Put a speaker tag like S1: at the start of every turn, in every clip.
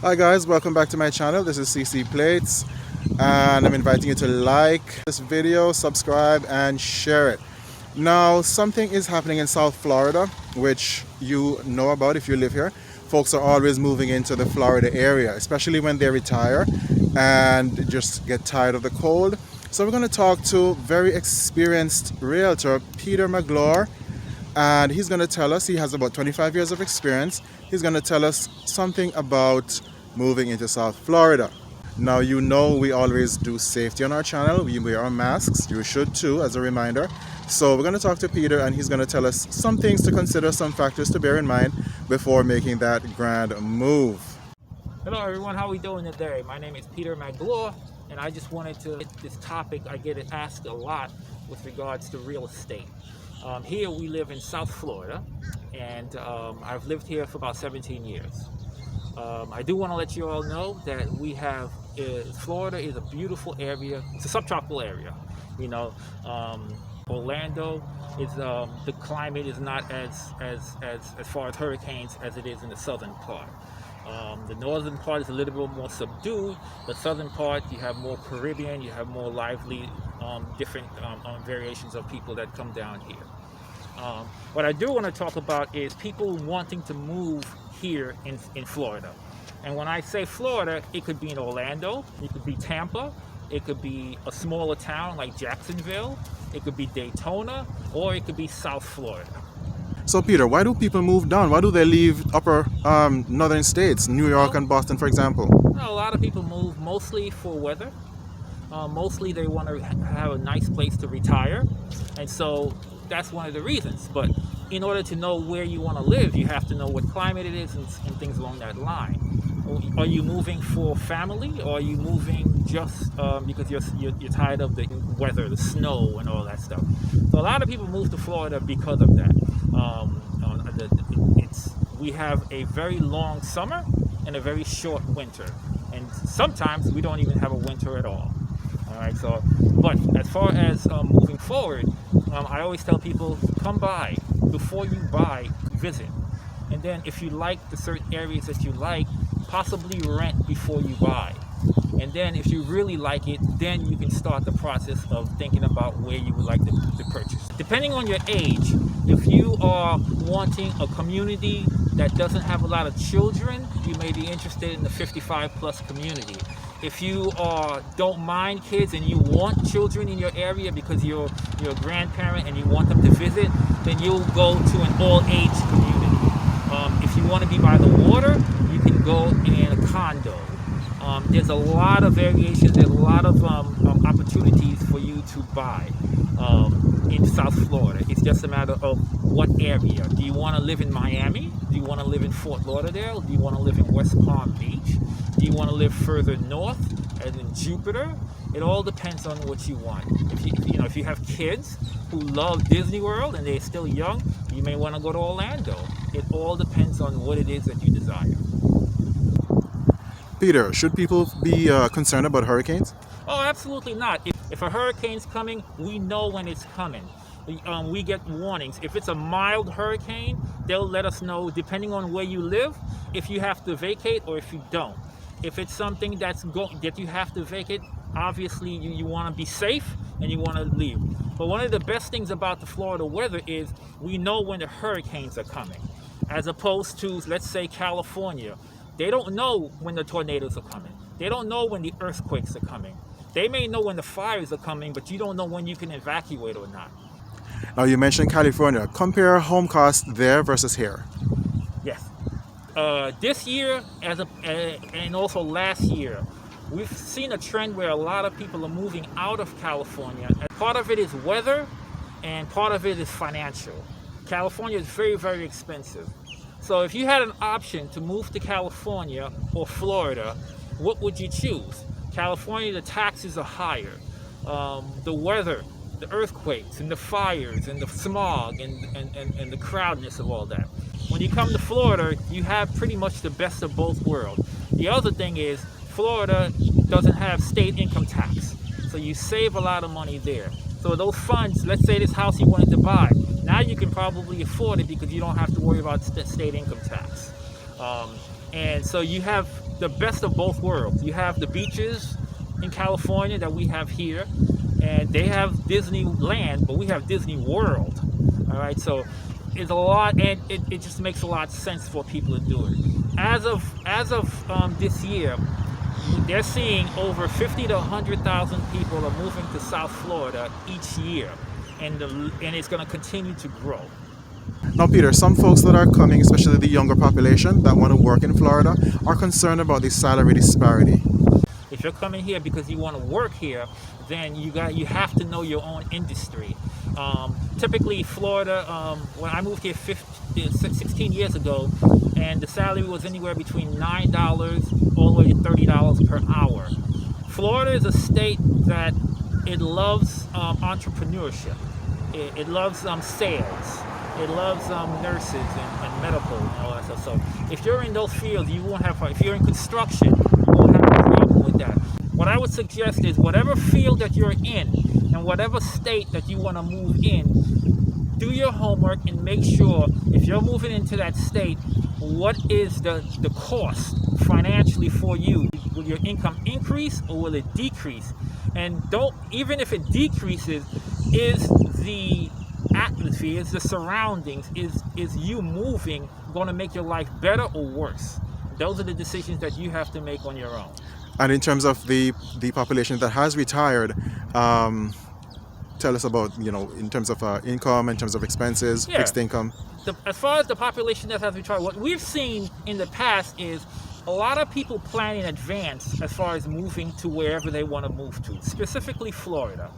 S1: Hi guys, welcome back to my channel. This is CC.Plates and I'm inviting you to like this video, subscribe and share it. Now something is happening in South Florida which you know about if you live here. Folks are always moving into the Florida area, especially when they retire and just get tired of the cold. So we're going to talk to very experienced realtor Peter McGlure, and he's going to tell us, he has about 25 years of experience. He's going to tell us something about moving into South Florida. Now, you know we always do safety on our channel. We wear our masks. You should too, as a reminder. So we're going to talk to Peter and he's going to tell us some things to consider, some factors to bear in mind before making that grand move.
S2: Hello everyone, how are we doing today? My name is Peter McGlure, and I just wanted to hit this topic. I get it asked a lot with regards to real estate. Here we live in South Florida, and I've lived here for about 17 years. I do want to let you all know that Florida is a beautiful area. It's a subtropical area. You know, Orlando is the climate is not as far as hurricanes as it is in the southern part. The northern part is a little bit more subdued. The southern part, you have more Caribbean, you have more lively, different variations of people that come down here. What I do want to talk about is people wanting to move here in Florida. And when I say Florida, it could be in Orlando, it could be Tampa, it could be a smaller town like Jacksonville, it could be Daytona, or it could be South Florida.
S1: So Peter, why do people move down? Why do they leave upper northern states, New York and Boston, for example?
S2: A lot of people move mostly for weather. Mostly they want to have a nice place to retire. And so that's one of the reasons. But in order to know where you want to live, you have to know what climate it is and things along that line. Are you moving for family, or are you moving just because you're tired of the weather, the snow and all that stuff? So a lot of people move to Florida because of that. We have a very long summer and a very short winter, and sometimes we don't even have a winter at all. All right, so but as far as moving forward, I always tell people, come by. Before you buy, visit, and then if you like the certain areas that you like, possibly rent before you buy. And then if you really like it, then you can start the process of thinking about where you would like to purchase. Depending on your age, if you are wanting a community that doesn't have a lot of children, you may be interested in the 55 plus community. If you don't mind kids and you want children in your area because you're a grandparent and you want them to visit, then you'll go to an all-age community. If you want to be by the water, you can go in a condo. There's a lot of variations, there's a lot of opportunities for you to buy in South Florida. It's just a matter of what area. Do you want to live in Miami? Do you want to live in Fort Lauderdale? Do you want to live in West Palm Beach? Do you want to live further north, as in Jupiter? It all depends on what you want. If you have kids who love Disney World and they're still young, you may want to go to Orlando. It all depends on what it is that you desire.
S1: Peter, should people be concerned about hurricanes?
S2: Oh, absolutely not. If a hurricane's coming, we know when it's coming. We get warnings. If it's a mild hurricane, they'll let us know, depending on where you live, if you have to vacate or if you don't. If it's something that you have to vacate, obviously you want to be safe and you want to leave. But one of the best things about the Florida weather is we know when the hurricanes are coming, as opposed to, let's say, California. They don't know when the tornadoes are coming. They don't know when the earthquakes are coming. They may know when the fires are coming, but you don't know when you can evacuate or not.
S1: Now you mentioned California. Compare home costs there versus here.
S2: Yes. This year, and also last year, we've seen a trend where a lot of people are moving out of California. Part of it is weather, and part of it is financial. California is very, very expensive. So if you had an option to move to California or Florida, what would you choose? California, the taxes are higher. The weather, the earthquakes and the fires and the smog and the crowdedness of all that. When you come to Florida, you have pretty much the best of both worlds. The other thing is, Florida doesn't have state income tax, so you save a lot of money there. So those funds, let's say this house you wanted to buy, now you can probably afford it because you don't have to worry about state income tax. And so you have the best of both worlds. You have the beaches in California that we have here, and they have Disneyland, but we have Disney World. All right, so it's a lot, and it just makes a lot of sense for people to do it. As of this year, they're seeing over 50 to 100,000 people are moving to South Florida each year, and it's going to continue to grow.
S1: Now, Peter, some folks that are coming, especially the younger population that want to work in Florida, are concerned about the salary disparity.
S2: If you're coming here because you want to work here, then you have to know your own industry. Typically, Florida, when I moved here 16 years ago, and the salary was anywhere between $9 all the way to $30 per hour. Florida is a state that it loves entrepreneurship. It loves sales. It loves nurses and medical and all that stuff. So if you're in those fields, you won't have. If you're in construction, you won't have a problem with that. What I would suggest is whatever field that you're in and whatever state that you want to move in, do your homework and make sure if you're moving into that state, what is the cost financially for you? Will your income increase or will it decrease? And even if it decreases, is the atmosphere, is the surroundings, is you moving going to make your life better or worse? Those are the decisions that you have to make on your own.
S1: And in terms of the population that has retired, tell us about, in terms of income, in terms of expenses, fixed income.
S2: As far as the population that has retired, what we've seen in the past is a lot of people plan in advance as far as moving to wherever they want to move to, specifically Florida.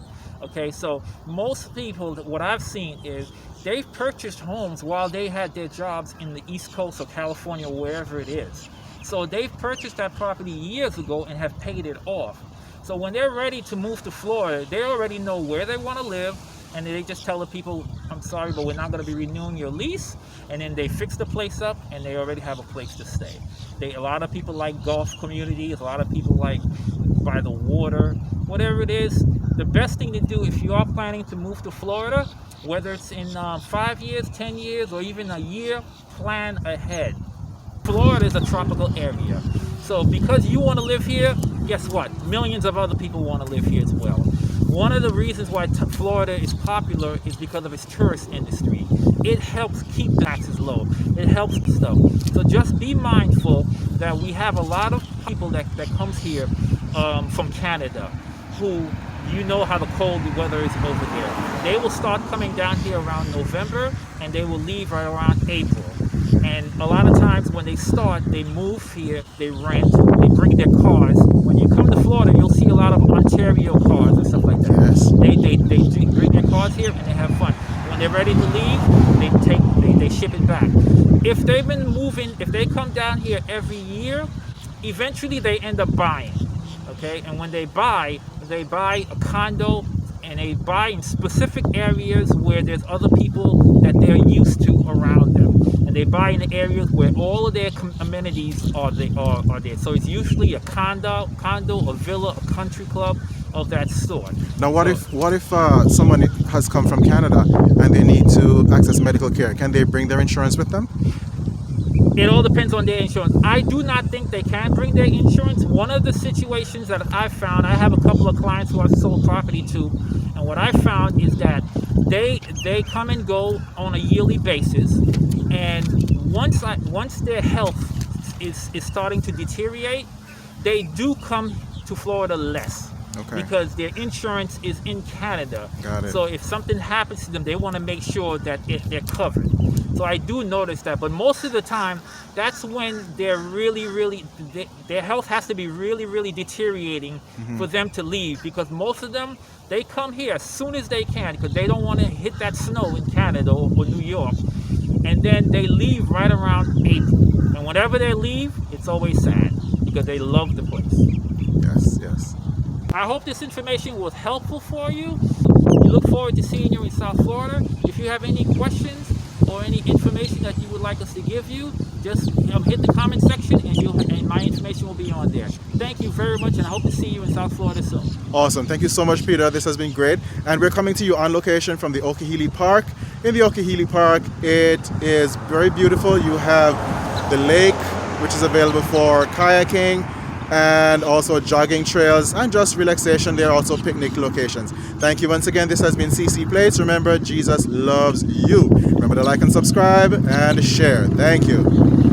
S2: Okay, so most people, what I've seen is they've purchased homes while they had their jobs in the East Coast or California, wherever it is. So they've purchased that property years ago and have paid it off. So when they're ready to move to Florida, they already know where they want to live, and they just tell the people, I'm sorry, but we're not going to be renewing your lease. And then they fix the place up, and they already have a place to stay. A lot of people like golf communities, a lot of people like by the water, whatever it is. The best thing to do if you are planning to move to Florida, whether it's in 5 years, 10 years, or even a year, plan ahead. Florida is a tropical area. So because you want to live here, guess what? Millions of other people want to live here as well. One of the reasons why Florida is popular is because of its tourist industry. It helps keep taxes low. It helps stuff. So just be mindful that we have a lot of people that comes here from Canada who how the cold weather is over there. They will start coming down here around November and they will leave right around April. And a lot of times when they start, they move here, they rent, they bring their cars. When you come to Florida, you'll see a lot of Ontario cars and stuff like that.
S1: Yes.
S2: They bring their cars here and they have fun. When they're ready to leave, they ship it back. If they've been moving, if they come down here every year, eventually they end up buying. Okay, and when they buy a condo, and they buy in specific areas where there's other people that they're used to around them, and they buy in the areas where all of their amenities are there. So it's usually a condo, a villa, a country club of that sort.
S1: Now, what if someone has come from Canada and they need to access medical care? Can they bring their insurance with them?
S2: It all depends on their insurance. I do not think they can bring their insurance. One of the situations that I've found, I have a couple of clients who I've sold property to, and what I found is that they come and go on a yearly basis, and once their health is starting to deteriorate, they do come to Florida less. Okay. Because their insurance is in Canada.
S1: Got it.
S2: So if something happens to them, they want to make sure that they're covered. So I do notice that, but most of the time, that's when they're their health has to be really deteriorating for them to leave, because most of them, they come here as soon as they can because they don't want to hit that snow in Canada or New York, and then they leave right around April. And whenever they leave, it's always sad because they love the place.
S1: Yes.
S2: I hope this information was helpful for you. We look forward to seeing you in South Florida. If you have any questions or any information that you would like us to give you, just hit the comment section and my information will be on there. Thank you very much, and I hope to see you in South Florida soon.
S1: Awesome. Thank you so much, Peter. This has been great. And we're coming to you on location from the Okehili Park. In the Okehili Park, it is very beautiful. You have the lake, which is available for kayaking and also jogging trails and just relaxation. There are also picnic locations. Thank you once again. This has been CC Plates. Remember, Jesus loves you. Remember to like and subscribe and share. Thank you.